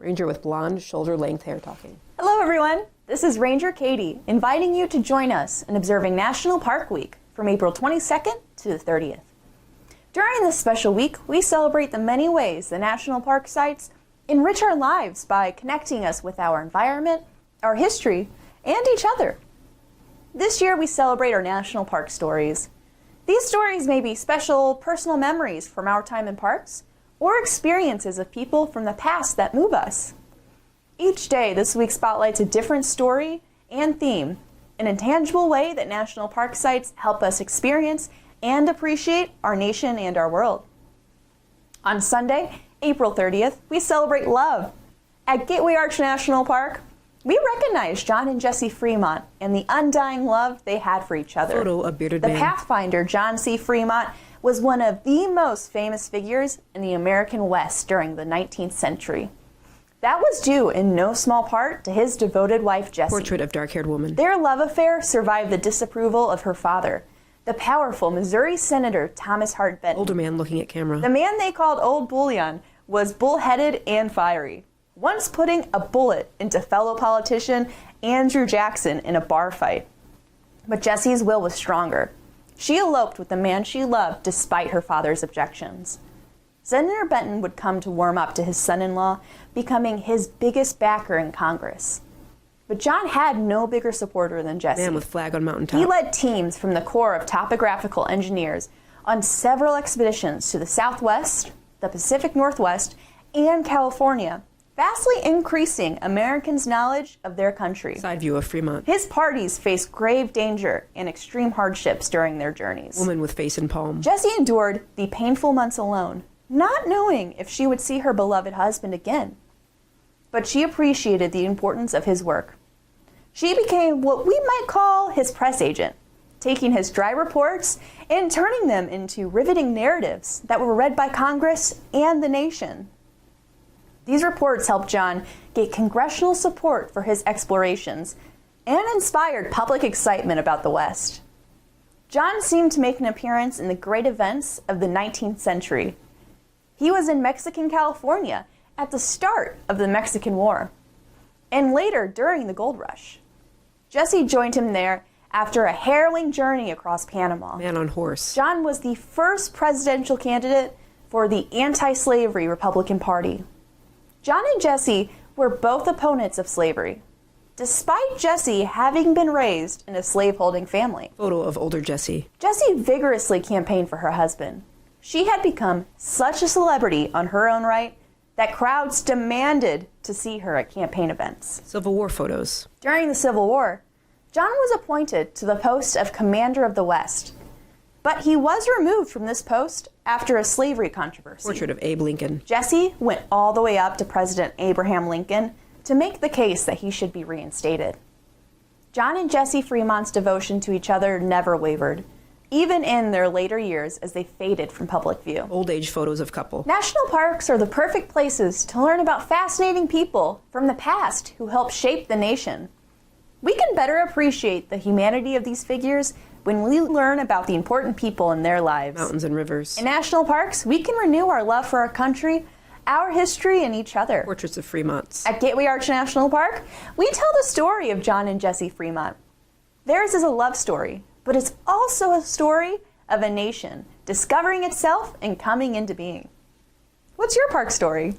Ranger with blonde, shoulder-length hair talking. Hello everyone, this is Ranger Katie, inviting you to join us in observing National Park Week from April 22nd to the 30th. During this special week, we celebrate the many ways the national park sites enrich our lives by connecting us with our environment, our history, and each other. This year we celebrate our national park stories. These stories may be special personal memories from our time in parks, or experiences of people from the past that move us. Each day, this week spotlights a different story and theme, an intangible way that national park sites help us experience and appreciate our nation and our world. On Sunday, April 30th, we celebrate love. At Gateway Arch National Park, we recognize John and Jesse Fremont and the undying love they had for each other. Photo of bearded the man. Pathfinder, John C. Fremont, was one of the most famous figures in the American West during the 19th century. That was due in no small part to his devoted wife, Jessie. Portrait of dark-haired woman. Their love affair survived the disapproval of her father, the powerful Missouri Senator Thomas Hart Benton. Older man looking at camera. The man they called Old Bullion was bullheaded and fiery, once putting a bullet into fellow politician Andrew Jackson in a bar fight. But Jessie's will was stronger. She eloped with the man she loved despite her father's objections. Senator Benton would come to warm up to his son-in-law, becoming his biggest backer in Congress. But John had no bigger supporter than Jessie. Man with flag on mountaintop. He led teams from the Corps of Topographical Engineers on several expeditions to the Southwest, the Pacific Northwest, and California, vastly increasing Americans' knowledge of their country. Side view of Fremont. His parties faced grave danger and extreme hardships during their journeys. Woman with face in palm. Jessie endured the painful months alone, not knowing if she would see her beloved husband again. But she appreciated the importance of his work. She became what we might call his press agent, taking his dry reports and turning them into riveting narratives that were read by Congress and the nation. These reports helped John get congressional support for his explorations and inspired public excitement about the West. John seemed to make an appearance in the great events of the 19th century. He was in Mexican California at the start of the Mexican War, and later during the Gold Rush. Jessie joined him there after a harrowing journey across Panama. Man on horse. John was the first presidential candidate for the anti-slavery Republican Party. John and Jessie were both opponents of slavery, despite Jessie having been raised in a slaveholding family. Photo of older Jessie. Jessie vigorously campaigned for her husband. She had become such a celebrity on her own right that crowds demanded to see her at campaign events. Civil War photos. During the Civil War, John was appointed to the post of Commander of the West, but he was removed from this post after a slavery controversy. Portrait of Abe Lincoln. Jessie went all the way up to President Abraham Lincoln to make the case that he should be reinstated. John and Jesse Fremont's devotion to each other never wavered, even in their later years as they faded from public view. Old age photos of couple. National parks are the perfect places to learn about fascinating people from the past who helped shape the nation. We can better appreciate the humanity of these figures when we learn about the important people in their lives. Mountains and rivers. In national parks, we can renew our love for our country, our history, and each other. Portraits of Fremonts. At Gateway Arch National Park, we tell the story of John and Jesse Fremont. Theirs is a love story, but it's also a story of a nation discovering itself and coming into being. What's your park story?